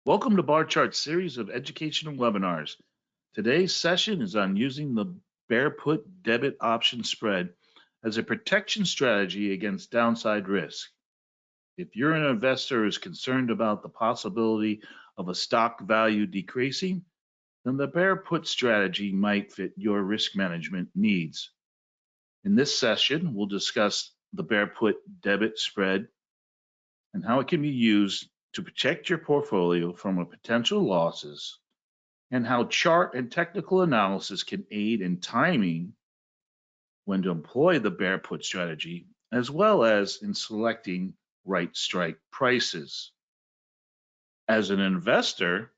Welcome to Barchart's series of educational webinars. Today's session is on using the bear put debit option spread as a protection strategy against downside risk. If you're an investor who is concerned about the possibility of a stock value decreasing, then the bear put strategy might fit your risk management needs. In this session, we'll discuss the bear put debit spread and how it can be used to protect your portfolio from potential losses, and how chart and technical analysis can aid in timing when to employ the bear put strategy, as well as in selecting right strike prices. As an investor,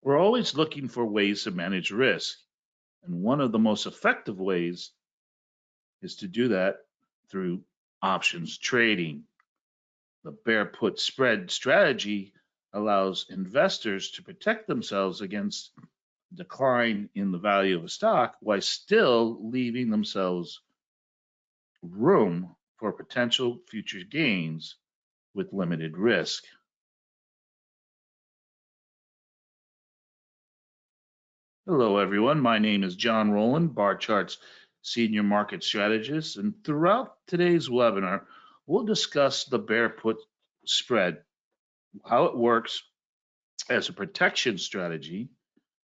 we're always looking for ways to manage risk, and one of the most effective ways is to do that through options trading. The bear put spread strategy allows investors to protect themselves against decline in the value of a stock while still leaving themselves room for potential future gains with limited risk. Hello, everyone. My name is John Rowland, Barchart's Senior Market Strategist, and throughout today's webinar, we'll discuss the bear put spread, how it works as a protection strategy,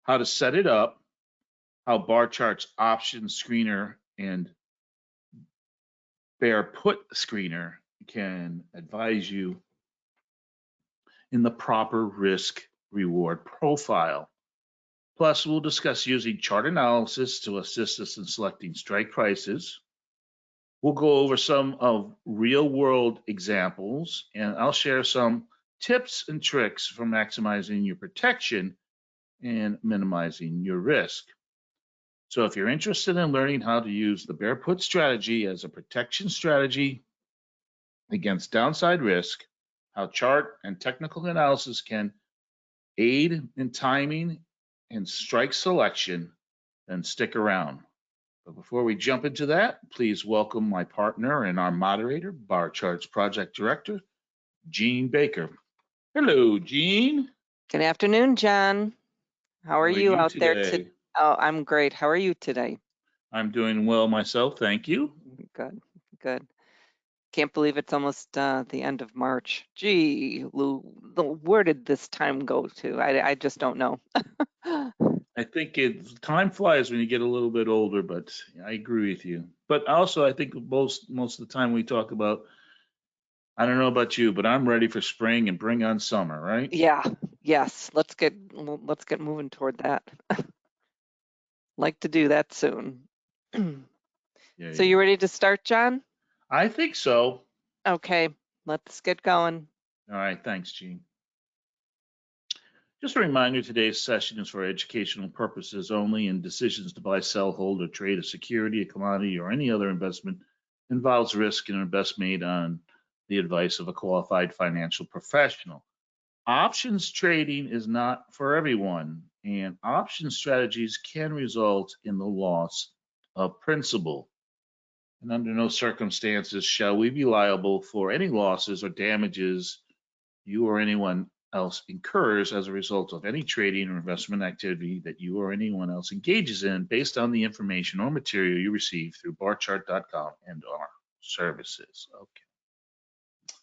how to set it up, how Barchart's option screener and bear put screener can advise you in the proper risk reward profile. Plus, we'll discuss using chart analysis to assist us in selecting strike prices. We'll go over some of real-world examples, and I'll share some tips and tricks for maximizing your protection and minimizing your risk. So if you're interested in learning how to use the bear put strategy as a protection strategy against downside risk, how chart and technical analysis can aid in timing and strike selection, then stick around. But before we jump into that, please welcome my partner and our moderator, Barchart's Project Director, Jean Baker. Hello, Jean. Good afternoon, John. How are you out today? there today? Oh, I'm great. How are you today? I'm doing well myself, thank you. Good, good. Can't believe it's almost the end of March. Gee, Lou, where did this time go to? I just don't know. I think time flies when you get a little bit older, but I agree with you. But also, I think most of the time we talk about, I don't know about you, but I'm ready for spring and bring on summer, right? Yeah, yes. Let's get moving toward that. Like to do that soon. Yeah, So you ready to start, John? I think so. Okay, let's get going. All right, thanks, Jean. Just a reminder, today's session is for educational purposes only, and decisions to buy, sell, hold, or trade a security, a commodity, or any other investment involves risk and are best made on the advice of a qualified financial professional. Options trading is not for everyone, and option strategies can result in the loss of principal. And under no circumstances shall we be liable for any losses or damages you or anyone else incurs as a result of any trading or investment activity that you or anyone else engages in based on the information or material you receive through barchart.com and our services. Okay.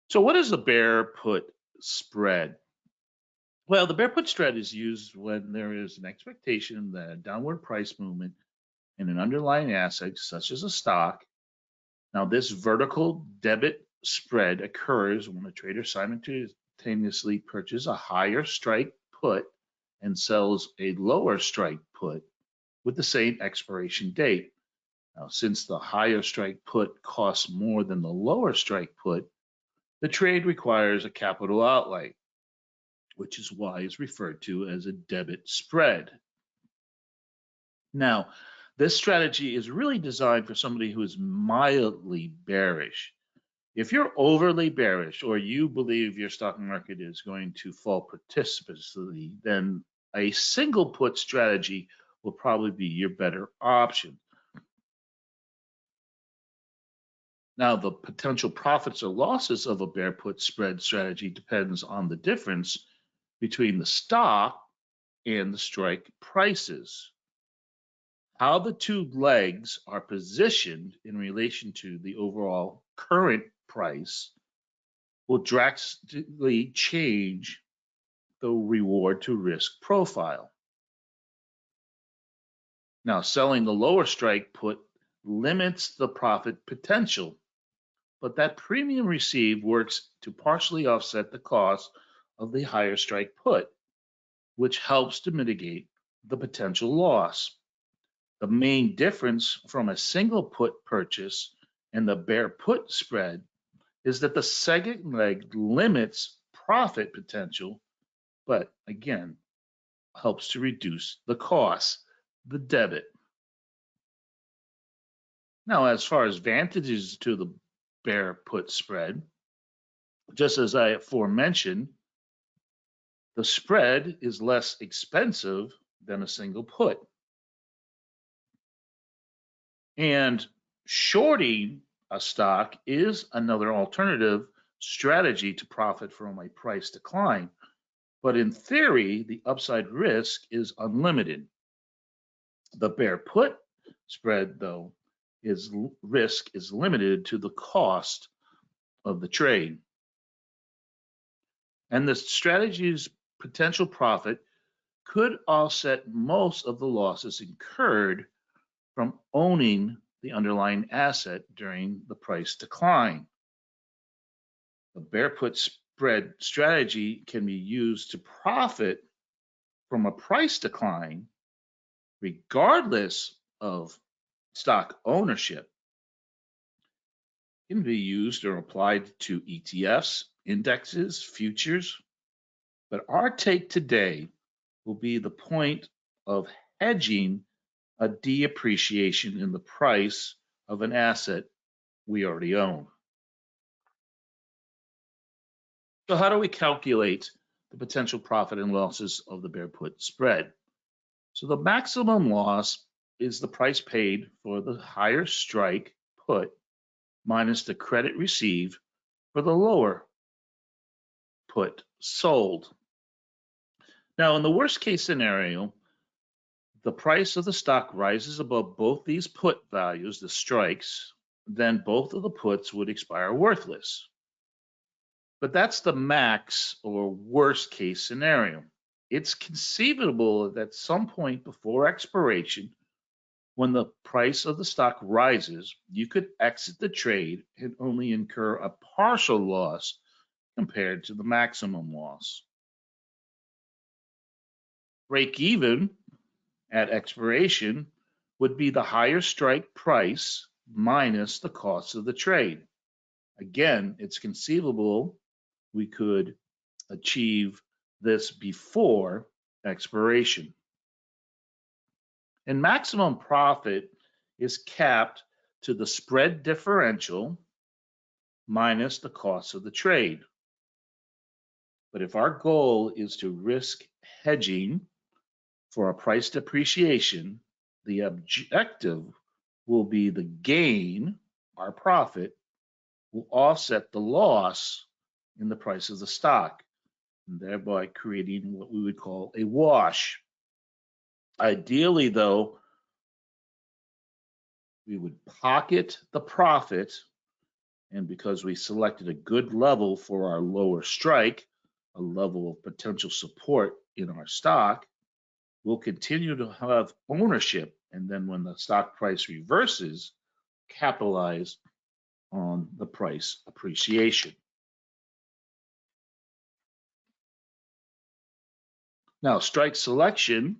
So what is the bear put spread? Well, the bear put spread is used when there is an expectation that a downward price movement in an underlying asset, such as a stock. Now, this vertical debit spread occurs when a trader simultaneously purchases a higher strike put and sells a lower strike put with the same expiration date. Now, since the higher strike put costs more than the lower strike put, the trade requires a capital outlay, which is why it's referred to as a debit spread. Now, this strategy is really designed for somebody who is mildly bearish. If you're overly bearish or you believe your stock market is going to fall precipitously, then a single put strategy will probably be your better option. Now, the potential profits or losses of a bear put spread strategy depends on the difference between the stock and the strike prices. How the two legs are positioned in relation to the overall current price will drastically change the reward to risk profile. Now, selling the lower strike put limits the profit potential, but that premium received works to partially offset the cost of the higher strike put, which helps to mitigate the potential loss. The main difference from a single put purchase and the bear put spread is that the second leg limits profit potential, but again, helps to reduce the cost, the debit. Now, as far as advantages to the bear put spread, just as I aforementioned, the spread is less expensive than a single put. And shorting a stock is another alternative strategy to profit from a price decline. But in theory, the upside risk is unlimited. The bear put spread, though, risk is limited to the cost of the trade. And the strategy's potential profit could offset most of the losses incurred from owning the underlying asset during the price decline. The bear put spread strategy can be used to profit from a price decline regardless of stock ownership. It can be used or applied to ETFs, indexes, futures. But our take today will be the point of hedging a depreciation in the price of an asset we already own. So how do we calculate the potential profit and losses of the bear put spread? So the maximum loss is the price paid for the higher strike put minus the credit received for the lower put sold. Now, in the worst case scenario, the price of the stock rises above both these put values, the strikes, then both of the puts would expire worthless. But that's the max or worst case scenario. It's conceivable that at some point before expiration, when the price of the stock rises, you could exit the trade and only incur a partial loss compared to the maximum loss. Break even at expiration would be the higher strike price minus the cost of the trade. Again, it's conceivable we could achieve this before expiration. And maximum profit is capped to the spread differential minus the cost of the trade. But if our goal is to risk hedging for a price depreciation, the objective will be the gain, our profit, will offset the loss in the price of the stock, and thereby creating what we would call a wash. Ideally, though, we would pocket the profit, and because we selected a good level for our lower strike, a level of potential support in our stock, we'll continue to have ownership, and then when the stock price reverses, capitalize on the price appreciation. Now, strike selection,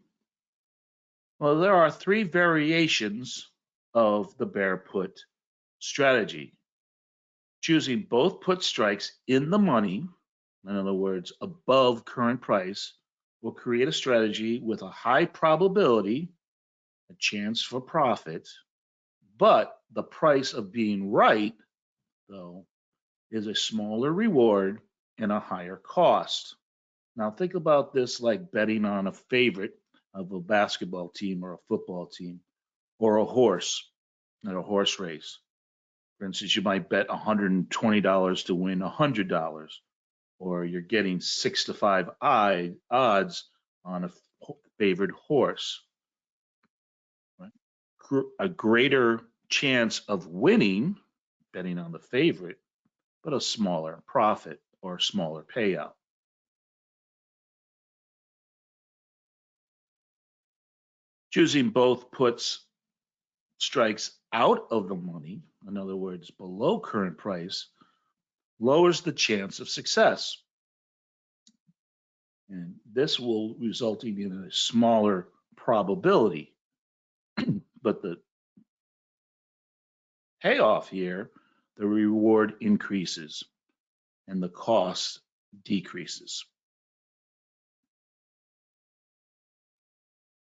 well, there are three variations of the bear put strategy. Choosing both put strikes in the money, in other words, above current price, will create a strategy with a high probability, a chance for profit, but the price of being right, though, is a smaller reward and a higher cost. Now think about this like betting on a favorite of a basketball team or a football team or a horse at a horse race. For instance, you might bet $120 to win $100. or you're getting 6 to 5 odds on a favored horse. Right? A greater chance of winning, betting on the favorite, but a smaller profit or smaller payout. Choosing both puts strikes out of the money, in other words, below current price, lowers the chance of success. And this will resulting in a smaller probability. But the payoff here, the reward increases and the cost decreases.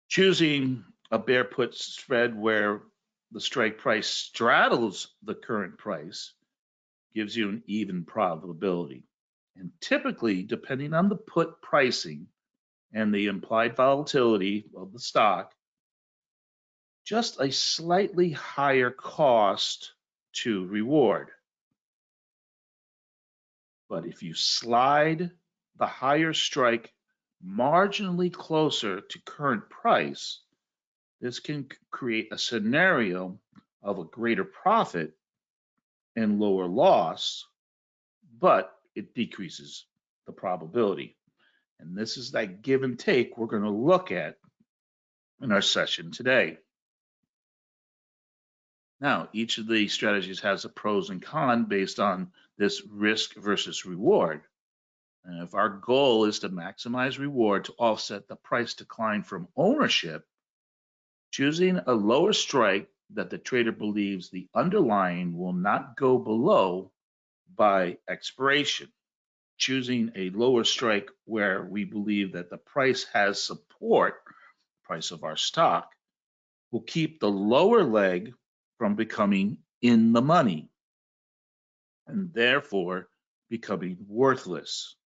Choosing a bear put spread where the strike price straddles the current price gives you an even probability. And typically, depending on the put pricing and the implied volatility of the stock, just a slightly higher cost to reward. But if you slide the higher strike marginally closer to current price, this can create a scenario of a greater profit and lower loss, but it decreases the probability. And this is that give and take we're going to look at in our session today. Now, each of the strategies has a pros and cons based on this risk versus reward. And if our goal is to maximize reward to offset the price decline from ownership, choosing a lower strike that the trader believes the underlying will not go below by expiration. Choosing a lower strike where we believe that the price has support, price of our stock, will keep the lower leg from becoming in the money and therefore becoming worthless.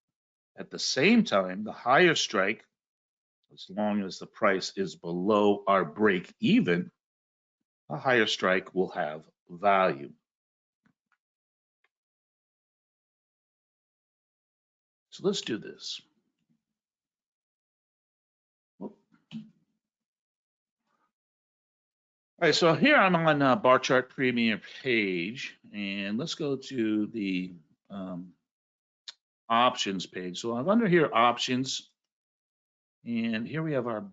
At the same time, the higher strike, as long as the price is below our break even, a higher strike will have value. So let's do this. All right, so here I'm on Barchart Premium page, and let's go to the options page. So I'm under here, options, and here we have our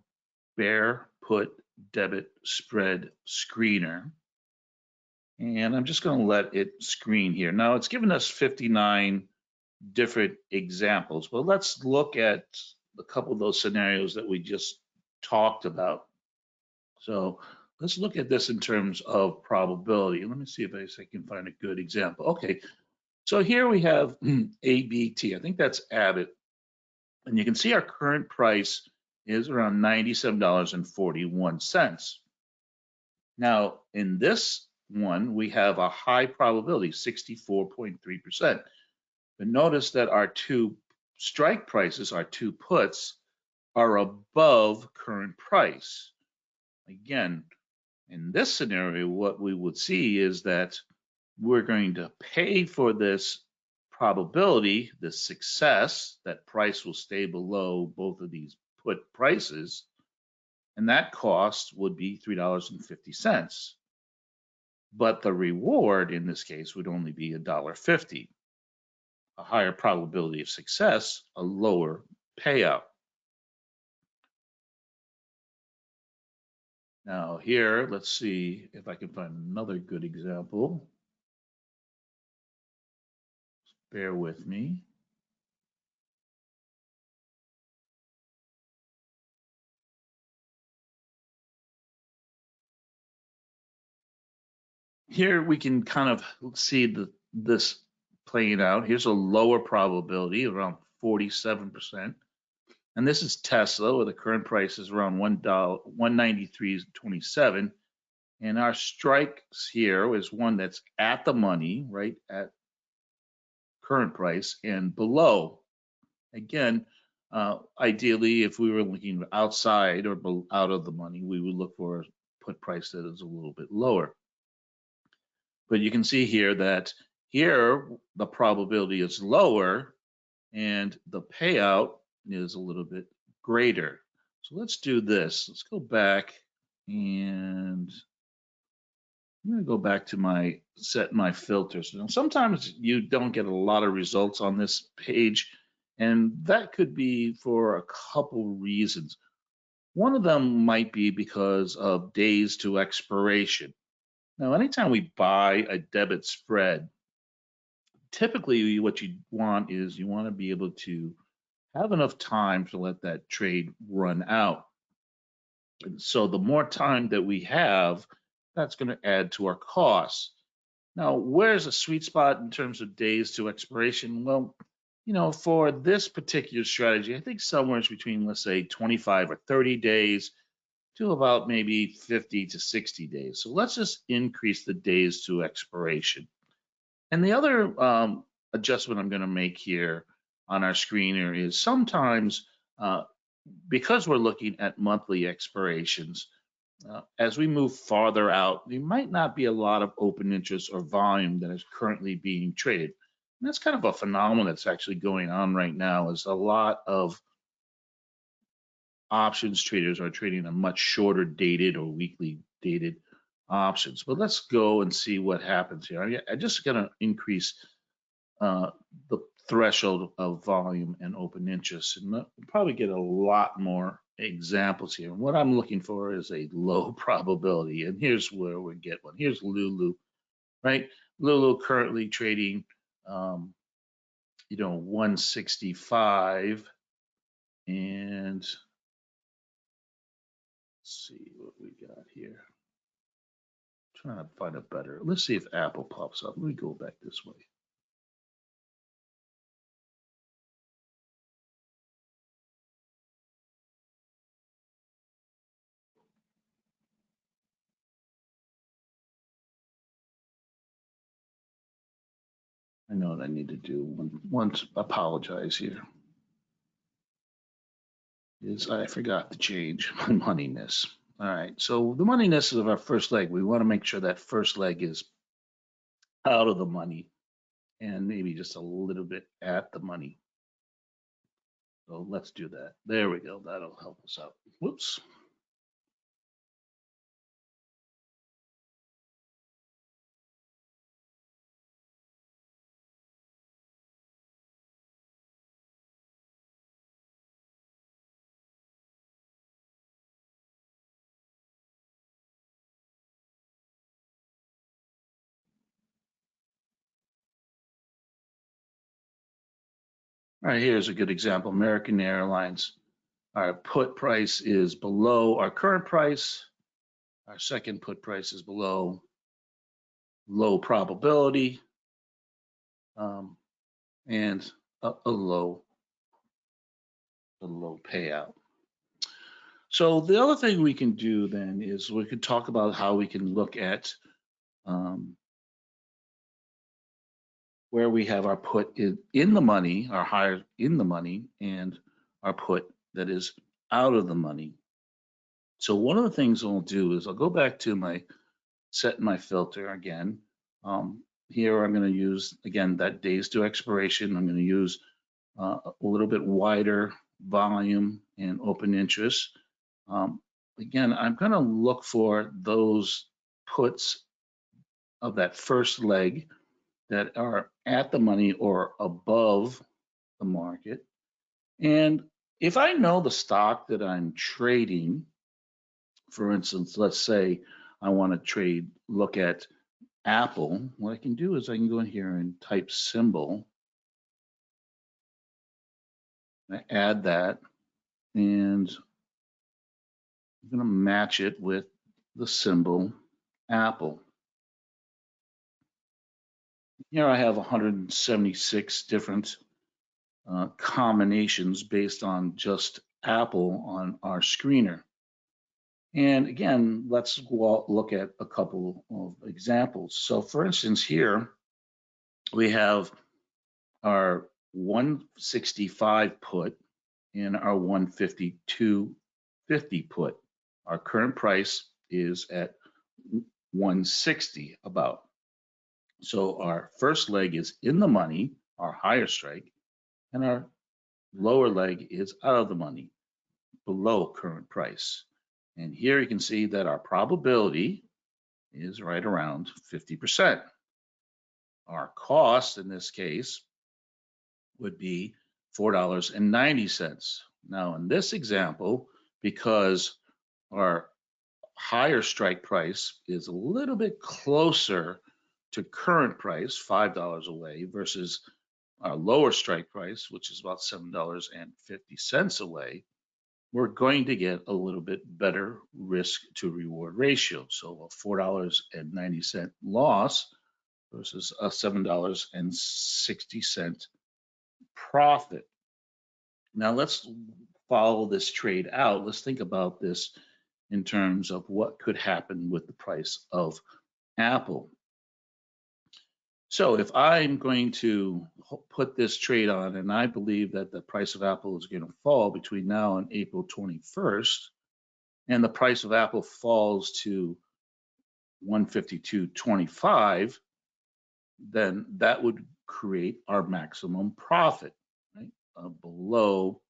bear put debit spread screener. And I'm just going to let it screen here. Now it's given us 59 different examples, but let's look at a couple of those scenarios that we just talked about. So let's look at this in terms of probability. Let me see if I can find a good example. Okay, so here we have ABT. I think that's Abbott. And you can see our current price is around $97.41. Now, in this one, we have a high probability, 64.3%. But notice that our two strike prices, our two puts, are above current price. Again, in this scenario, what we would see is that we're going to pay for this probability, this success, that price will stay below both of these put prices, and that cost would be $3.50. But the reward in this case would only be $1.50. A higher probability of success, a lower payout. Now here, let's see if I can find another good example. Bear with me. Here we can kind of see this playing out. Here's a lower probability, around 47%. And this is Tesla, where the current price is around $193.27. And our strikes here is one that's at the money, right at current price, and below. Again, ideally, if we were looking outside or out of the money, we would look for a put price that is a little bit lower. But you can see here that here the probability is lower, and the payout is a little bit greater. So let's do this. Let's go back, and I'm going to go back to set my filters. Now, sometimes you don't get a lot of results on this page, and that could be for a couple reasons. One of them might be because of days to expiration. Now, anytime we buy a debit spread, typically what you want is you want to be able to have enough time to let that trade run out. And so the more time that we have, that's going to add to our costs. Now, where's a sweet spot in terms of days to expiration? Well, for this particular strategy, I think somewhere between, let's say, 25 or 30 days to about maybe 50 to 60 days. So let's just increase the days to expiration. And the other adjustment I'm going to make here on our screener is sometimes because we're looking at monthly expirations, as we move farther out, there might not be a lot of open interest or volume that is currently being traded. And that's kind of a phenomenon that's actually going on right now, is a lot of options traders are trading a much shorter dated or weekly dated options. But let's go and see what happens here. I'm just going to increase the threshold of volume and open interest, and we'll probably get a lot more examples here. And what I'm looking for is a low probability, and here's where we get one. Here's Lulu, right? Lulu currently trading, 165, and let's see what we got here. Trying to find a better. Let's see if Apple pops up. Let me go back this way. I know what I need to do. Once apologize here. I forgot to change my moneyness. All right, so the moneyness of our first leg, we want to make sure that first leg is out of the money and maybe just a little bit at the money. So let's do that. There we go. That'll help us out. Whoops. All right, here's a good example. American Airlines. Our put price is below our current price. Our second put price is below low probability, and a low payout. So the other thing we can do then is we could talk about how we can look at where we have our put in the money, our higher in the money, and our put that is out of the money. So one of the things I'll do is I'll go back to set my filter again. Here I'm going to use, again, that days to expiration. I'm going to use a little bit wider volume and open interest. Again, I'm going to look for those puts of that first leg that are at the money or above the market. And if I know the stock that I'm trading, for instance, let's say I want to look at Apple, what I can do is I can go in here and type symbol. I add that, and I'm going to match it with the symbol Apple. Here I have 176 different combinations based on just Apple on our screener. And again, let's look at a couple of examples. So for instance, here we have our 165 put and our 152.50 put. Our current price is at 160 about. So our first leg is in the money, our higher strike, and our lower leg is out of the money, below current price. And here you can see that our probability is right around 50%. Our cost in this case would be $4.90. Now in this example, because our higher strike price is a little bit closer to current price, $5 away, versus our lower strike price, which is about $7.50 away, we're going to get a little bit better risk to reward ratio. So a $4.90 loss versus a $7.60 profit. Now let's follow this trade out. Let's think about this in terms of what could happen with the price of Apple. So if I'm going to put this trade on, and I believe that the price of Apple is going to fall between now and April 21st, and the price of Apple falls to 152.25, then that would create our maximum profit, right? Below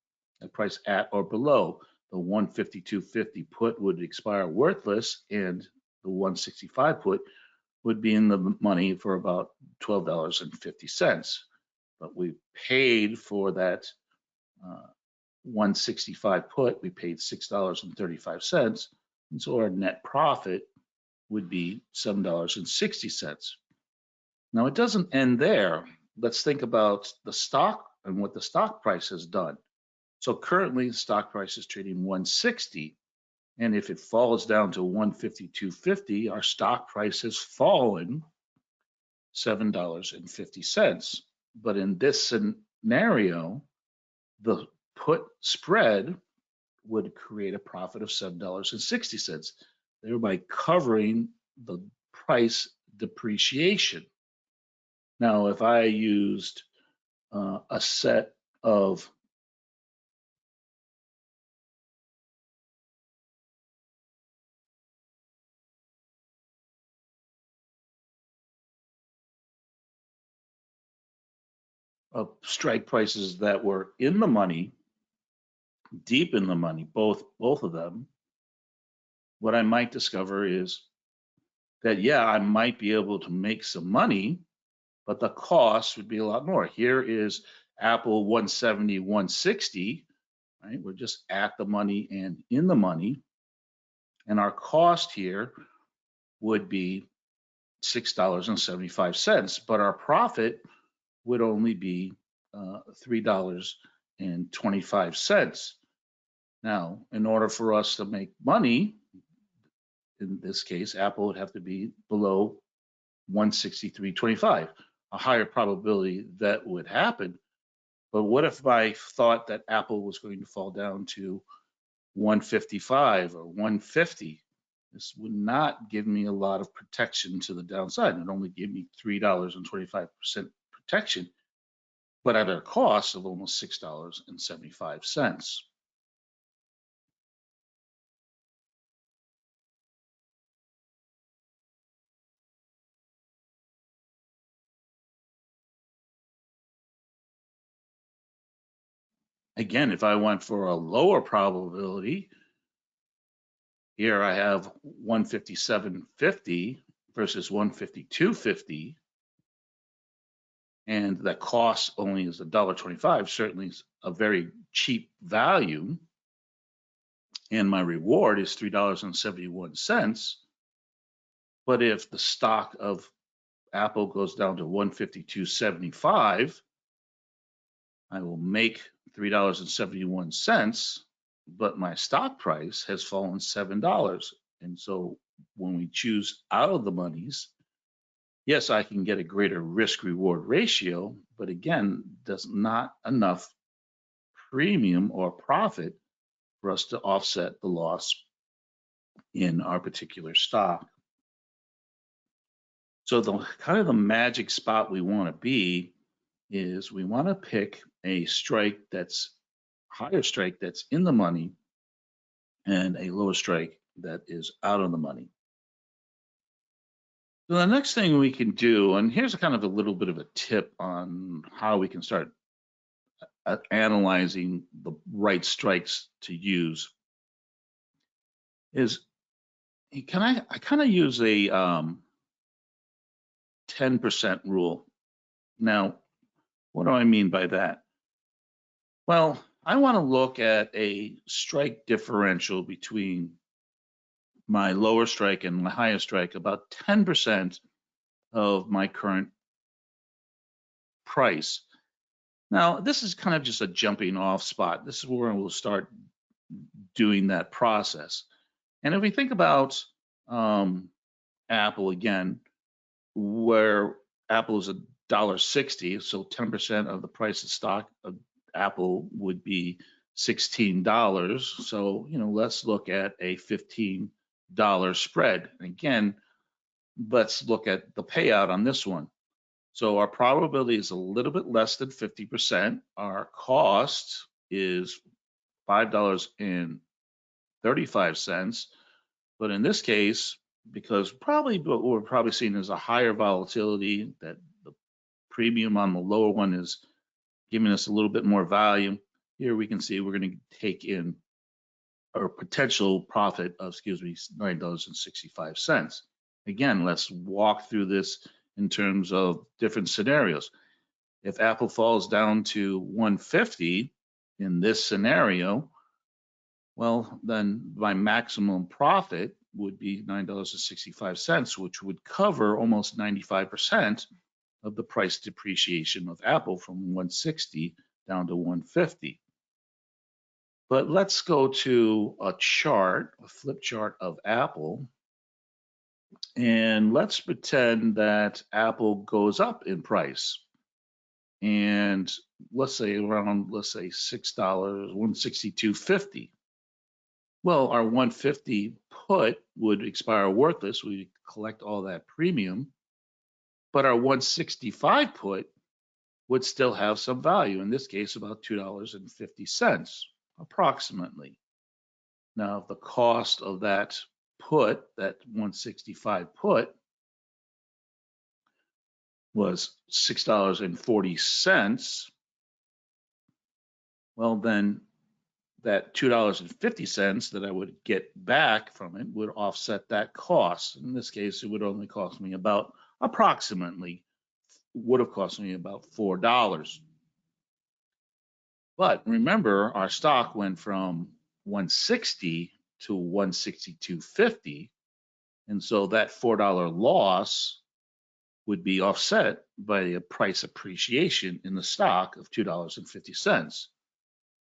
a price at or below the 152.50 put would expire worthless, and the 165 put would be in the money for about $12.50. But we paid for that 165 put, we paid $6.35. And so our net profit would be $7.60. Now it doesn't end there. Let's think about the stock and what the stock price has done. So currently the stock price is trading 160. And if it falls down to 152.50, our stock price has fallen $7.50. But in this scenario, the put spread would create a profit of $7.60, thereby covering the price depreciation. Now, if I used a set of strike prices that were in the money, deep in the money, both of them, what I might discover is that, yeah, I might be able to make some money, but the cost would be a lot more. Here is Apple 170, 160, right? We're just at the money and in the money. And our cost here would be $6.75, but our profit would only be $3.25. Now, in order for us to make money, in this case, Apple would have to be below 163.25, a higher probability that would happen. But what if I thought that Apple was going to fall down to 155 or 150? This would not give me a lot of protection to the downside. It only gave me $3.25% protection, but at a cost of almost $6.75. Again, if I went for a lower probability, here I have 157.50 versus 152.50, and the cost only is $1.25, certainly is a very cheap value, and my reward is $3.71. But if the stock of Apple goes down to 152.75, I will make $3.71, but my stock price has fallen $7. And so when we choose out of the monies, yes, I can get a greater risk reward ratio, but again, there's not enough premium or profit for us to offset the loss in our particular stock. So the kind of the magic spot we want to be is we want to pick a strike that's higher strike that's in the money and a lower strike that is out of the money. So the next thing we can do, and here's a kind of a little bit of a tip on how we can start analyzing the right strikes to use is, I kind of use a 10% rule. Now, what do I mean by that? Well, I want to look at a strike differential between my lower strike and my higher strike, about 10% of my current price. Now, this is kind of just a jumping off spot. This is where we'll start doing that process. And if we think about Apple again, where Apple is $1.60, so 10% of the price of stock of Apple would be $16. So, let's look at a $15 spread. Again, let's look at the payout on this one. So our probability is a little bit less than 50%. Our cost is $5.35. But in this case, because what we're probably seeing is a higher volatility, that the premium on the lower one is giving us a little bit more value. Here we can see we're going to take in our potential profit of, $9.65. Again, let's walk through this in terms of different scenarios. If Apple falls down to 150 in this scenario, well, then my maximum profit would be $9.65, which would cover almost 95% of the price depreciation of Apple from 160 down to 150. But let's go to a chart, a flip chart of Apple, and let's pretend that Apple goes up in price. And let's say around, $6, 162.50. Well, our 150 put would expire worthless. We collect all that premium, but our 165 put would still have some value. In this case, about $2.50 approximately. Now, if the cost of that put, that 165 put, was $6.40, well, then that $2.50 that I would get back from it would offset that cost. In this case, it would only cost me about $4. But remember, our stock went from 160 to 162.50, and so that $4 loss would be offset by a price appreciation in the stock of $2.50.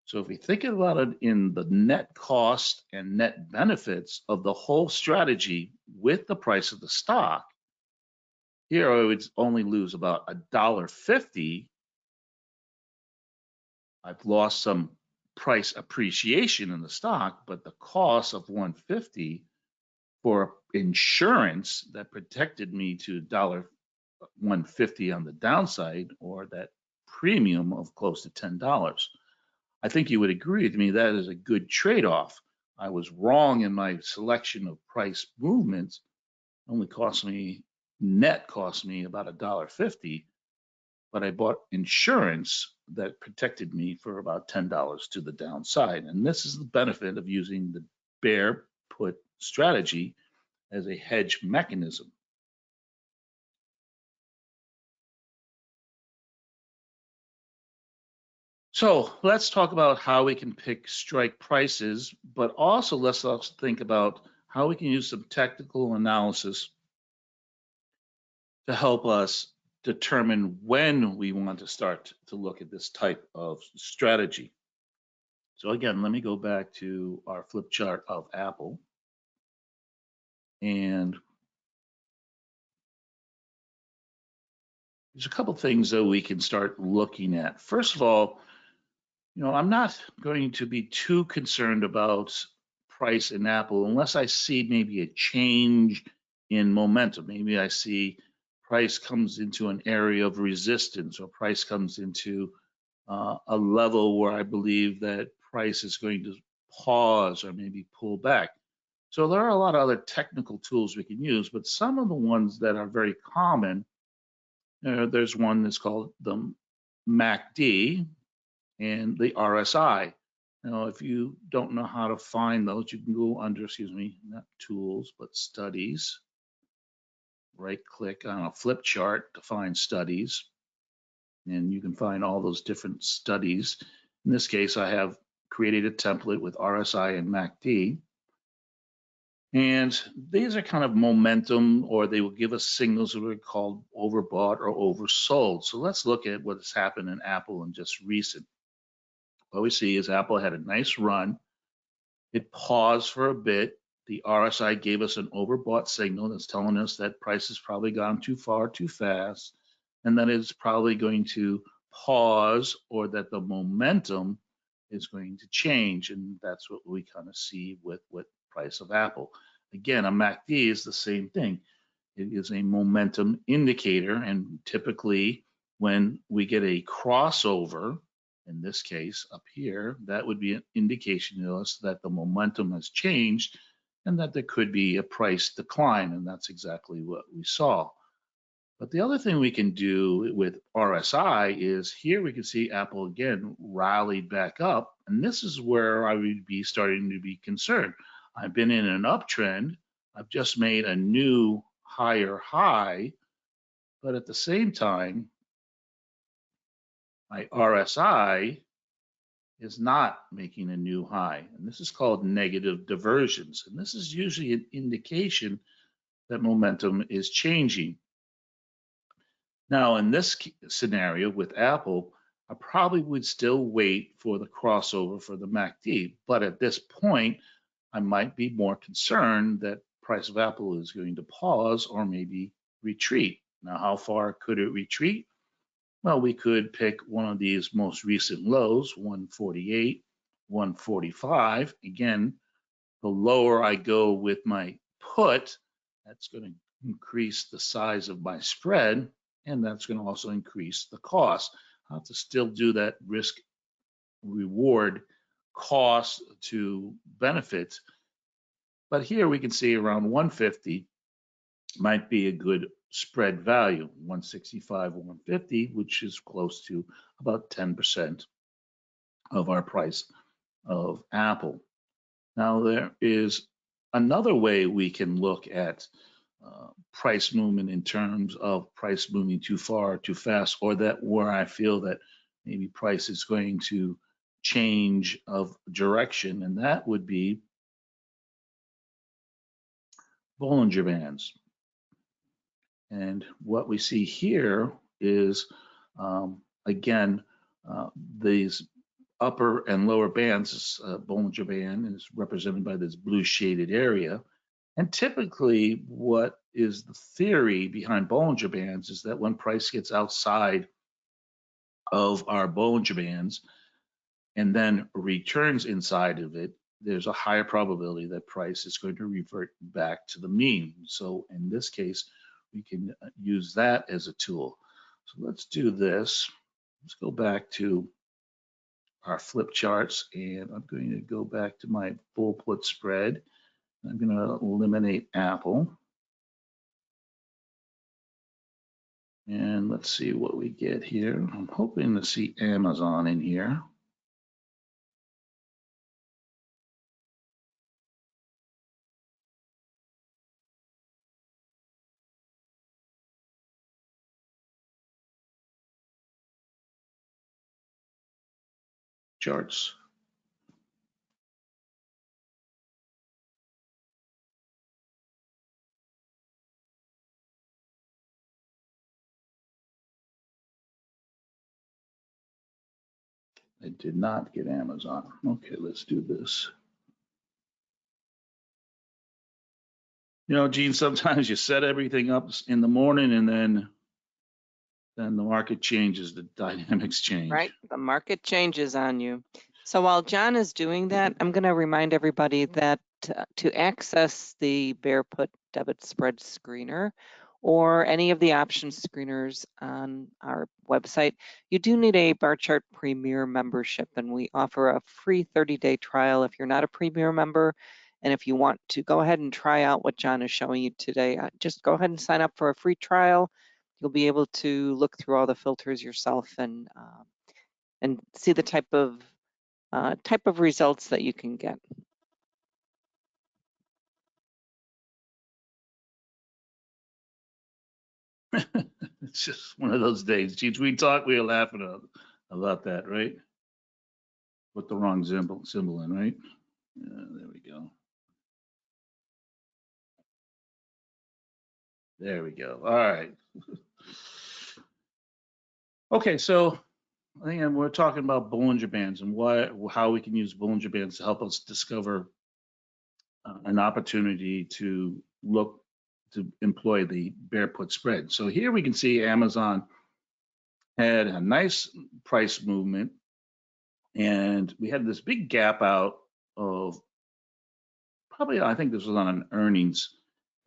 So if we think about it in the net cost and net benefits of the whole strategy with the price of the stock, here I would only lose about $1.50. I've lost some price appreciation in the stock, but the cost of $1.50 for insurance that protected me to $1.50 on the downside, or that premium of close to $10. I think you would agree with me that is a good trade-off. I was wrong in my selection of price movements. Only net cost me about $1.50, but I bought insurance that protected me for about $10 to the downside. And this is the benefit of using the bear put strategy as a hedge mechanism. So let's talk about how we can pick strike prices, but also let's also think about how we can use some technical analysis to help us determine when we want to start to look at this type of strategy. So again, let me go back to our flip chart of Apple. And there's a couple things that we can start looking at. First of all, I'm not going to be too concerned about price in Apple unless I see maybe a change in momentum. Maybe I see price comes into an area of resistance, or price comes into a level where I believe that price is going to pause or maybe pull back. So there are a lot of other technical tools we can use, but some of the ones that are very common, there's one that's called the MACD, and the RSI. Now, if you don't know how to find those, you can go under, excuse me, not tools, but studies. Right click on a flip chart to find studies, and you can find all those different studies. In this case, I have created a template with RSI and MACD. And these are kind of momentum, or they will give us signals that are called overbought or oversold. So let's look at what has happened in Apple in just recent. What we see is Apple had a nice run. It paused for a bit. The RSI gave us an overbought signal that's telling us that price has probably gone too far too fast, and that it's probably going to pause, or that the momentum is going to change. And that's what we kind of see with price of Apple. Again, a MACD is the same thing. It is a momentum indicator, and typically when we get a crossover, in this case up here, that would be an indication to us that the momentum has changed and that there could be a price decline, and that's exactly what we saw. But the other thing we can do with RSI is here we can see Apple again rallied back up, and this is where I would be starting to be concerned. I've been in an uptrend. I've just made a new higher high, but at the same time, my RSI is not making a new high. And this is called negative diversions. And this is usually an indication that momentum is changing. Now, in this scenario with Apple, I probably would still wait for the crossover for the MACD. But at this point, I might be more concerned that price of Apple is going to pause or maybe retreat. Now, how far could it retreat? Well, we could pick one of these most recent lows, 148, 145. Again, the lower I go with my put, that's going to increase the size of my spread, and that's going to also increase the cost. I have to still do that risk reward cost to benefit. But here we can see around 150 might be a good spread value, 165, 150, which is close to about 10% of our price of Apple. Now, there is another way we can look at price movement in terms of price moving too far, too fast, or that where I feel that maybe price is going to change of direction, and that would be Bollinger Bands. And what we see here is, again, these upper and lower bands. Bollinger Band is represented by this blue shaded area. And typically, what is the theory behind Bollinger Bands is that when price gets outside of our Bollinger Bands and then returns inside of it, there's a higher probability that price is going to revert back to the mean. So in this case, we can use that as a tool. So let's do this. Let's go back to our flip charts, and I'm going to go back to my full put spread. I'm going to eliminate Apple. And let's see what we get here. I'm hoping to see Amazon in here. Charts. I did not get Amazon. Okay, let's do this. You know, Gene, sometimes you set everything up in the morning and then the market changes, the dynamics change. Right, the market changes on you. So while John is doing that, I'm going to remind everybody that to access the Bear Put Debit Spread Screener or any of the option screeners on our website, you do need a Barchart Premier membership, and we offer a free 30-day trial if you're not a Premier member. And if you want to go ahead and try out what John is showing you today, just go ahead and sign up for a free trial. You'll be able to look through all the filters yourself and and see the type of results that you can get. It's just one of those days. Geez, we were laughing about that, right? Put the wrong symbol in, right? There we go. There we go. All right. Okay, so again, we're talking about Bollinger Bands and how we can use Bollinger Bands to help us discover an opportunity to employ the bear put spread. So here we can see Amazon had a nice price movement, and we had this big gap out of probably, I think this was on an earnings,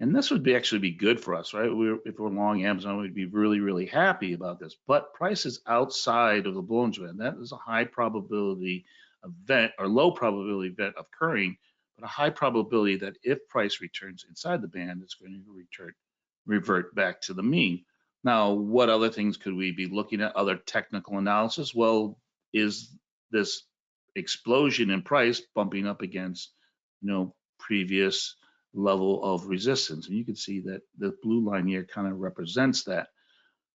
and this would actually be good for us, right? If we're long Amazon, we'd be really, really happy about this. But prices outside of the Bollinger Band, that is a high probability event or low probability event occurring, but a high probability that if price returns inside the band, it's going to revert back to the mean. Now, what other things could we be looking at? Other technical analysis? Well, is this explosion in price bumping up against, previous level of resistance? And you can see that the blue line here kind of represents that.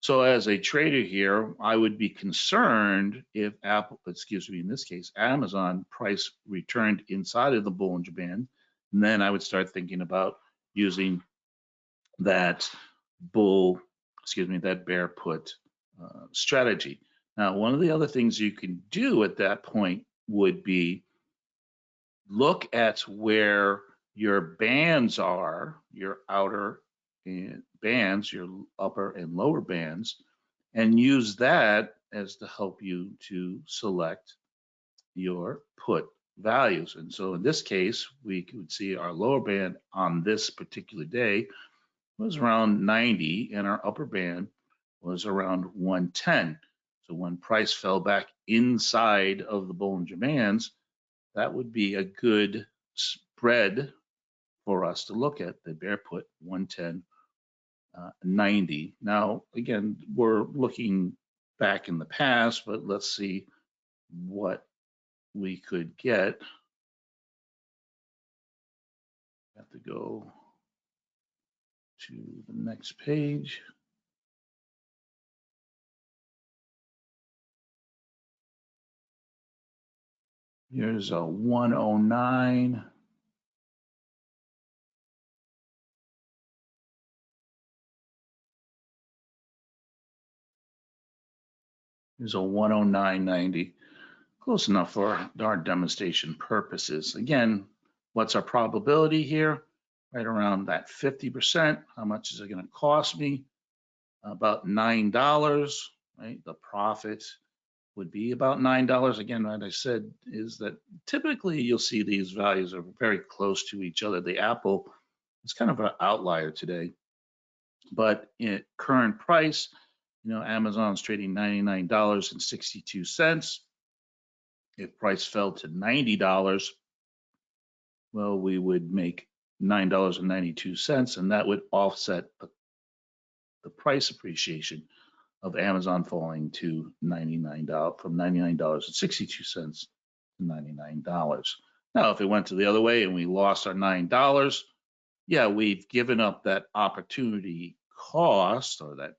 So as a trader here, I would be concerned if in this case, Amazon price returned inside of the Bollinger Band, and then I would start thinking about using that bear put strategy. Now, one of the other things you can do at that point would be look at where your bands are, your outer bands, your upper and lower bands, and use that as to help you to select your put values. And so in this case, we could see our lower band on this particular day was around 90, and our upper band was around 110. So when price fell back inside of the Bollinger Bands, that would be a good spread for us to look at, the bear put 110, 90. Now, again, we're looking back in the past, but let's see what we could get. Have to go to the next page. Here's a 109. Here's a 109.90. Close enough for our demonstration purposes. Again, what's our probability here? Right around that 50%. How much is it going to cost me? About $9, right? The profit would be about $9. Again, what I said is that typically you'll see these values are very close to each other. The Apple is kind of an outlier today, but at current price, Amazon's trading $99.62. If price fell to $90, well, we would make $9.92, and that would offset the price appreciation of Amazon falling to $99, from $99.62 to $99. Now, if it went to the other way and we lost our $9, yeah, we've given up that opportunity cost, or that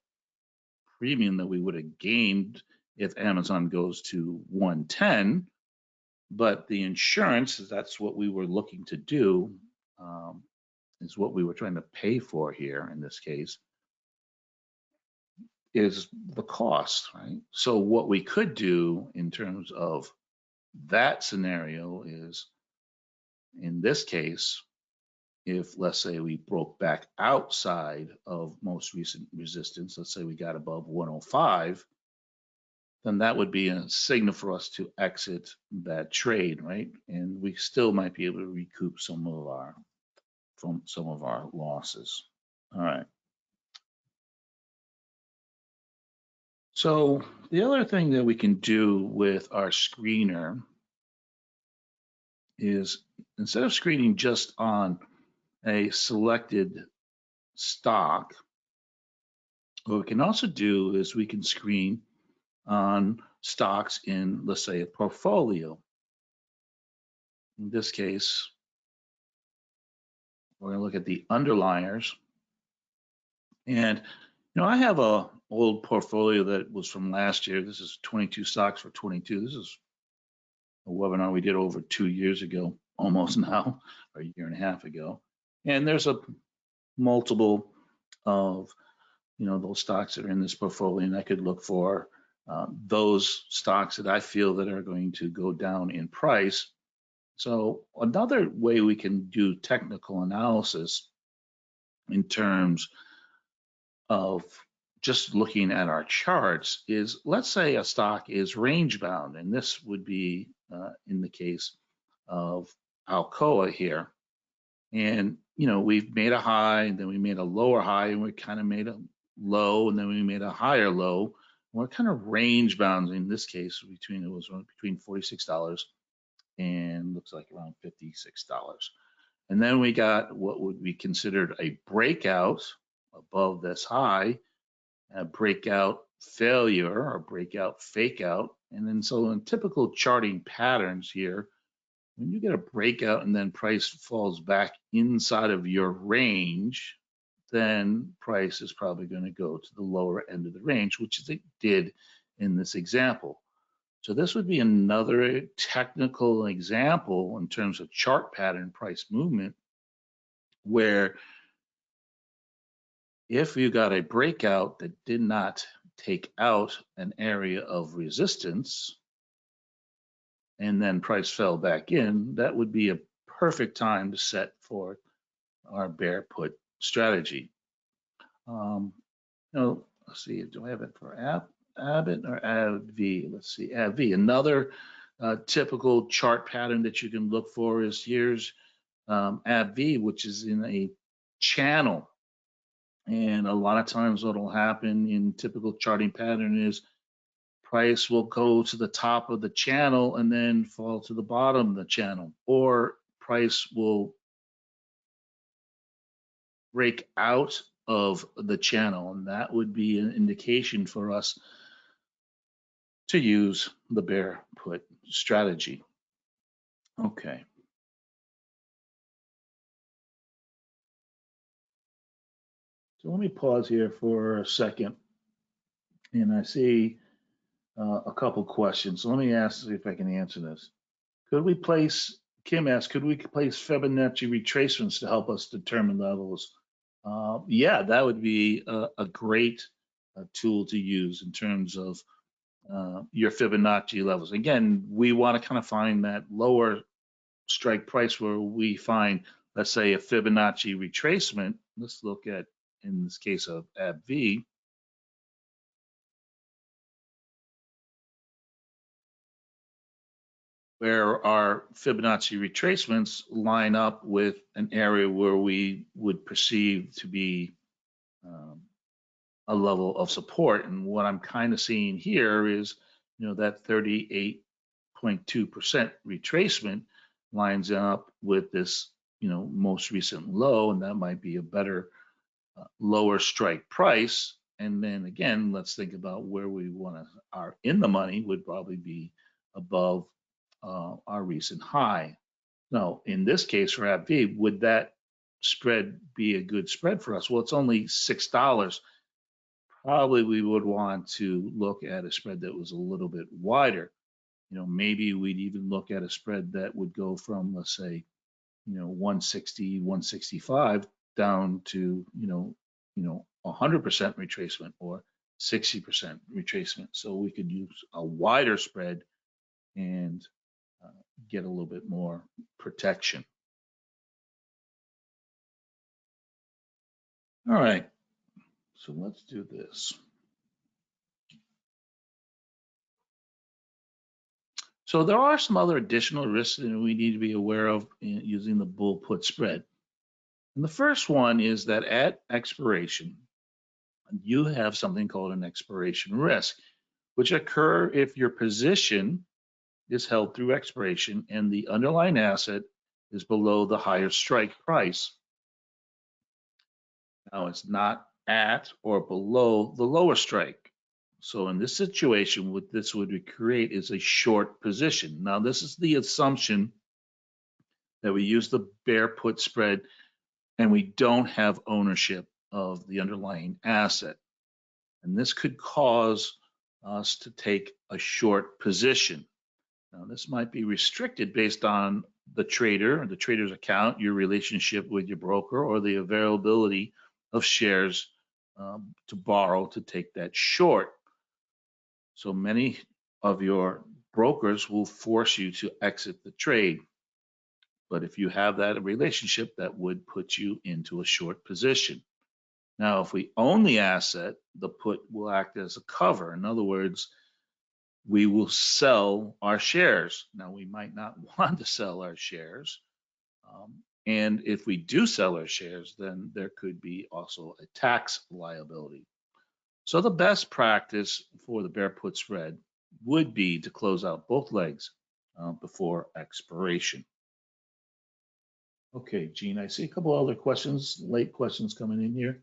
premium that we would have gained if Amazon goes to 110. But the insurance, that's what we were looking to do, is what we were trying to pay for here in this case, is the cost, right? So what we could do in terms of that scenario is, in this case, if let's say we broke back outside of most recent resistance, let's say we got above 105, then that would be a signal for us to exit that trade, right? And we still might be able to recoup some of our losses. All right. So the other thing that we can do with our screener is, instead of screening just on a selected stock, what we can also do is we can screen on stocks in, let's say, a portfolio. In this case, we're going to look at the underliers. And, I have a old portfolio that was from last year. This is 22 stocks for 22. This is a webinar we did over 2 years ago, almost now, or a year and a half ago. And there's a multiple of, those stocks that are in this portfolio, and I could look for those stocks that I feel that are going to go down in price. So another way we can do technical analysis in terms of just looking at our charts is, let's say a stock is range bound, and this would be in the case of Alcoa here. And, we've made a high, and then we made a lower high, and we kind of made a low, and then we made a higher low. We're kind of range bound in this case between $46 and looks like around $56. And then we got what would be considered a breakout above this high, a breakout failure or breakout fake out. And then so in typical charting patterns here, when you get a breakout and then price falls back inside of your range, then price is probably going to go to the lower end of the range, which it did in this example. So this would be another technical example in terms of chart pattern price movement, where if you got a breakout that did not take out an area of resistance and then price fell back in, that would be a perfect time to set for our bear put strategy. Let's see, do I have it for Abbott or AbbVie? Let's see, AbbVie. Another typical chart pattern that you can look for is here's AbbVie, which is in a channel. And a lot of times what will happen in typical charting pattern is price will go to the top of the channel and then fall to the bottom of the channel, or price will break out of the channel, and that would be an indication for us to use the bear put strategy. Okay. So let me pause here for a second, and I see a couple questions. So let me see if I can answer this. Kim asked, could we place Fibonacci retracements to help us determine levels? Yeah, that would be a great tool to use in terms of your Fibonacci levels. Again, we want to kind of find that lower strike price where we find, let's say, a Fibonacci retracement. Let's look at, in this case of AbbVie, where our Fibonacci retracements line up with an area where we would perceive to be a level of support. And what I'm kind of seeing here is, that 38.2% retracement lines up with this, most recent low, and that might be a better lower strike price. And then again, let's think about where we are in the money would probably be above our recent high. Now, in this case for AbbVie, would that spread be a good spread for us? Well, it's only $6. Probably we would want to look at a spread that was a little bit wider. Maybe we'd even look at a spread that would go from, let's say, 160, 165 down to, 100% retracement or 60% retracement. So we could use a wider spread and get a little bit more protection. All right, so let's do this. So there are some other additional risks that we need to be aware of in using the bull put spread. And the first one is that at expiration, you have something called an expiration risk, which occur if your position is held through expiration and the underlying asset is below the higher strike price. Now, it's not at or below the lower strike. So in this situation, what this would create is a short position. Now, this is the assumption that we use the bear put spread and we don't have ownership of the underlying asset. And this could cause us to take a short position. Now, this might be restricted based on the trader, the trader's account, your relationship with your broker, or the availability of shares to borrow to take that short. So many of your brokers will force you to exit the trade. But if you have that relationship, that would put you into a short position. Now, if we own the asset, the put will act as a cover. In other words, we will sell our shares. Now, we might not want to sell our shares. And if we do sell our shares, then there could be also a tax liability. So the best practice for the bear put spread would be to close out both legs before expiration. Okay, Gene, I see a couple other questions, late questions coming in here.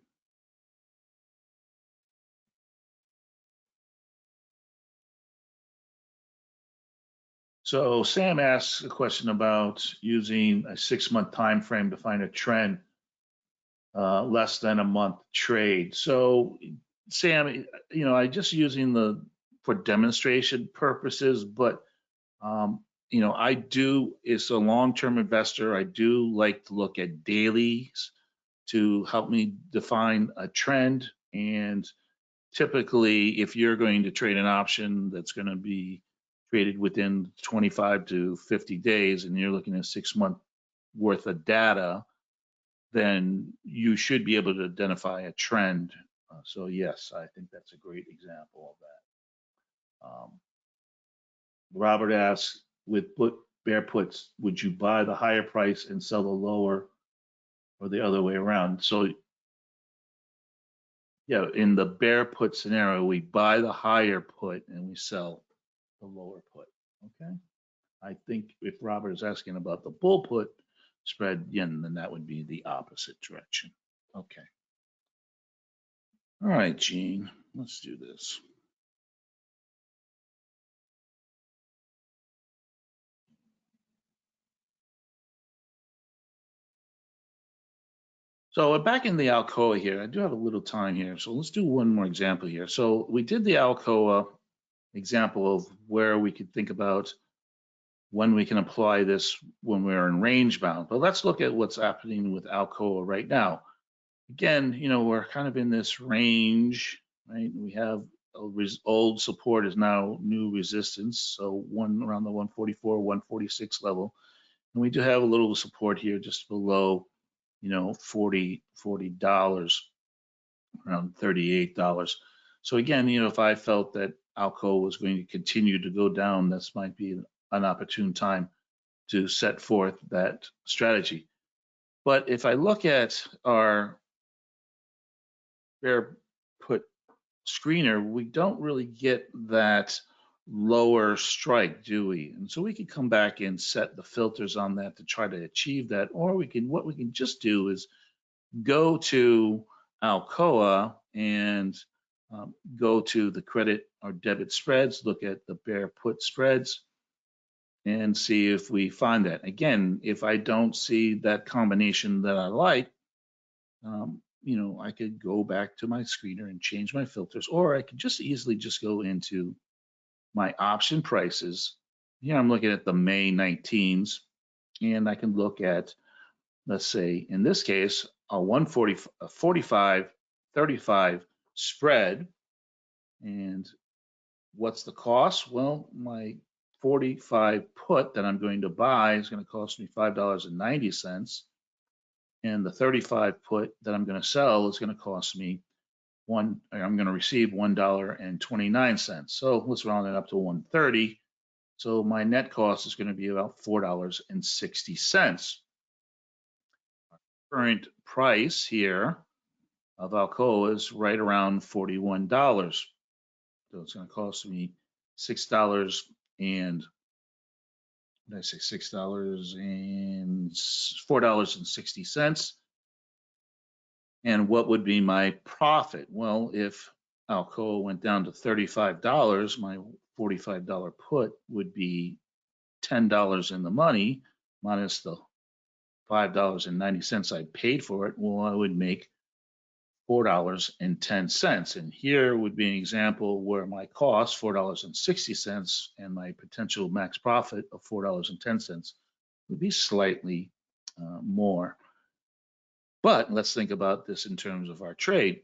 So Sam asks a question about using a 6-month time frame to find a trend, less than a month trade. So Sam, I just using for demonstration purposes, but I do, as a long-term investor, I do like to look at dailies to help me define a trend. And typically, if you're going to trade an option that's going to be traded within 25 to 50 days and you're looking at 6 month worth of data, then you should be able to identify a trend. So yes, I think that's a great example of that. Robert asks, with bear puts, would you buy the higher price and sell the lower, or the other way around? So yeah, in the bear put scenario, we buy the higher put and we sell the lower put. Okay. I think if Robert is asking about the bull put spread, then that would be the opposite direction. Okay. All right, Gene, let's do this. So we're back in the Alcoa here. I do have a little time here, so let's do one more example here. So we did the Alcoa example of where we could think about when we can apply this when we're in range bound. But let's look at what's happening with Alcoa right now. Again, we're kind of in this range, right? We have old support is now new resistance, so around the 144, 146 level. And we do have a little support here just below, $40, around $38. So again, if I felt that Alcoa was going to continue to go down, this might be an opportune time to set forth that strategy. But if I look at our bear put screener, we don't really get that lower strike, do we? And so we could come back and set the filters on that to try to achieve that. Or what we can just do is go to Alcoa and go to the credit or debit spreads, look at the bear put spreads, and see if we find that. Again, if I don't see that combination that I like, I could go back to my screener and change my filters, or I could just easily just go into my option prices. Here I'm looking at the May 19s, and I can look at, let's say, in this case, a 45, 35 spread. And what's the cost? Well, my 45 put that I'm going to buy is going to cost me $5.90. And the 35 put that I'm going to sell is going to cost me I'm going to receive $1.29. So let's round it up to 130. So my net cost is going to be about $4.60. Current price here of Alcoa is right around $41. So it's going to cost me $6 and did I say $6 and $4.60? And what would be my profit? Well, if Alcoa went down to $35, my $45 put would be $10 in the money minus the $5.90 I paid for it. Well, I would make $4.10. And here would be an example where my cost, $4.60, and my potential max profit of $4.10 would be slightly more. But let's think about this in terms of our trade.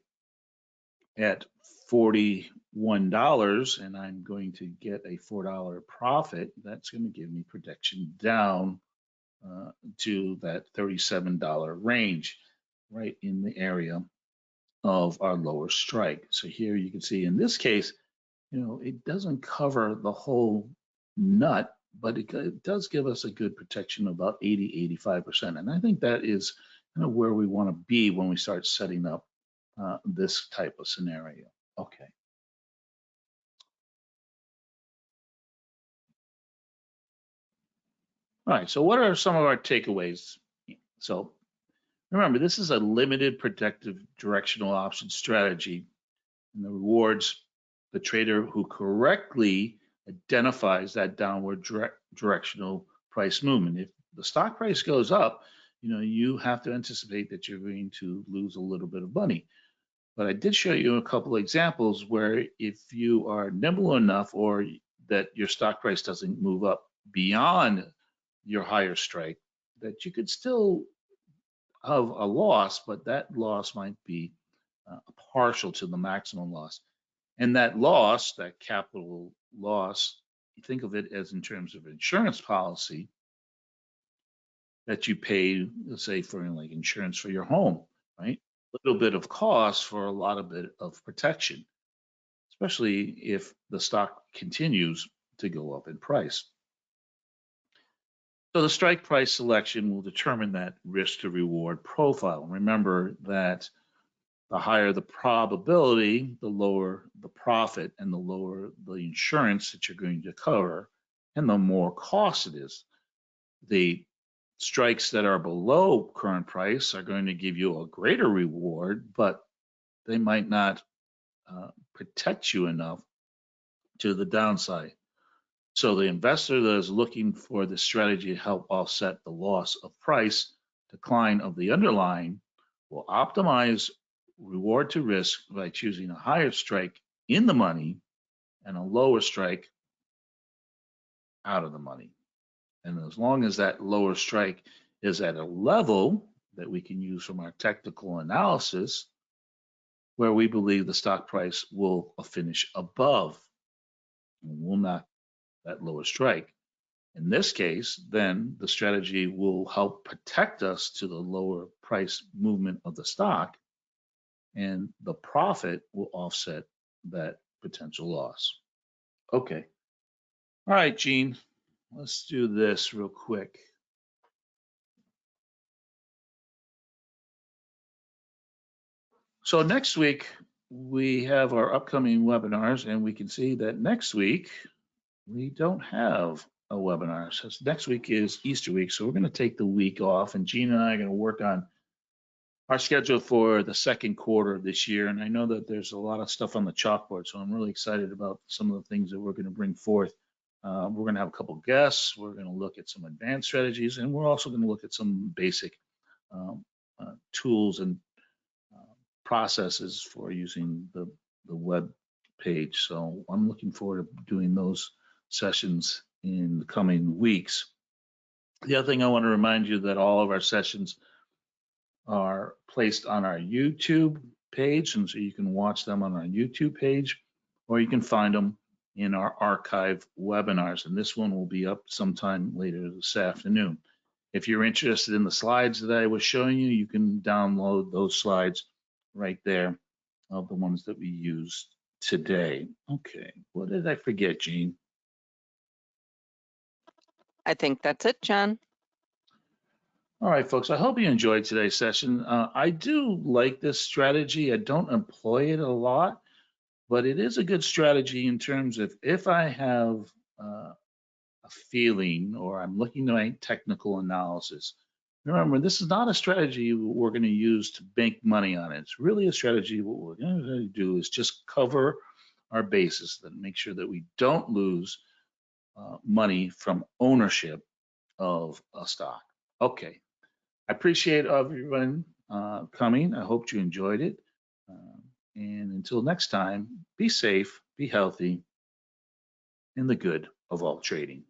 At $41, and I'm going to get a $4 profit, that's going to give me protection down to that $37 range, right in the area of our lower strike. So here you can see in this case, it doesn't cover the whole nut, but it does give us a good protection of about 80–85%. And I think that is kind of where we want to be when we start setting up this type of scenario. Okay. All right, so what are some of our takeaways? So remember, this is a limited protective directional option strategy, and the rewards the trader who correctly identifies that downward directional price movement. If the stock price goes up, you have to anticipate that you're going to lose a little bit of money. But I did show you a couple of examples where if you are nimble enough or that your stock price doesn't move up beyond your higher strike, that you could still have a loss, but that loss might be partial to the maximum loss. And that loss, that capital loss, you think of it as in terms of insurance policy that you pay, let's say, for like insurance for your home, right? A little bit of cost for a lot of bit of protection, especially if the stock continues to go up in price. So the strike price selection will determine that risk to reward profile. Remember that the higher the probability, the lower the profit and the lower the insurance that you're going to cover, and the more cost it is. The strikes that are below current price are going to give you a greater reward, but they might not protect you enough to the downside. So the investor that is looking for this strategy to help offset the loss of price decline of the underlying will optimize reward to risk by choosing a higher strike in the money and a lower strike out of the money. And as long as that lower strike is at a level that we can use from our technical analysis, where we believe the stock price will finish above and will not that lower strike. In this case, then the strategy will help protect us to the lower price movement of the stock, and the profit will offset that potential loss. Okay. All right, Gene, let's do this real quick. So next week, we have our upcoming webinars, and we can see that next week, we don't have a webinar. So next week is Easter week, so we're going to take the week off, and Gene and I are going to work on our schedule for the second quarter of this year. And I know that there's a lot of stuff on the chalkboard, so I'm really excited about some of the things that we're going to bring forth. We're going to have a couple guests. We're going to look at some advanced strategies, and we're also going to look at some basic tools and processes for using the web page. So I'm looking forward to doing those sessions in the coming weeks. The other thing I want to remind you that all of our sessions are placed on our YouTube page, and so you can watch them on our YouTube page, or you can find them in our archive webinars, and this one will be up sometime later this afternoon. If you're interested in the slides that I was showing you, you can download those slides right there of the ones that we used today. Okay, what did I forget, Gene? I think that's it, John. All right, folks, I hope you enjoyed today's session. I do like this strategy. I don't employ it a lot, but it is a good strategy in terms of if I have a feeling or I'm looking at my technical analysis Remember, this is not a strategy we're going to use to make money on it. It's really a strategy. What we're going to do is just cover our bases and make sure that we don't lose money from ownership of a stock. Okay, I appreciate everyone coming. I hope you enjoyed it. And until next time, be safe, be healthy, in the good of all trading.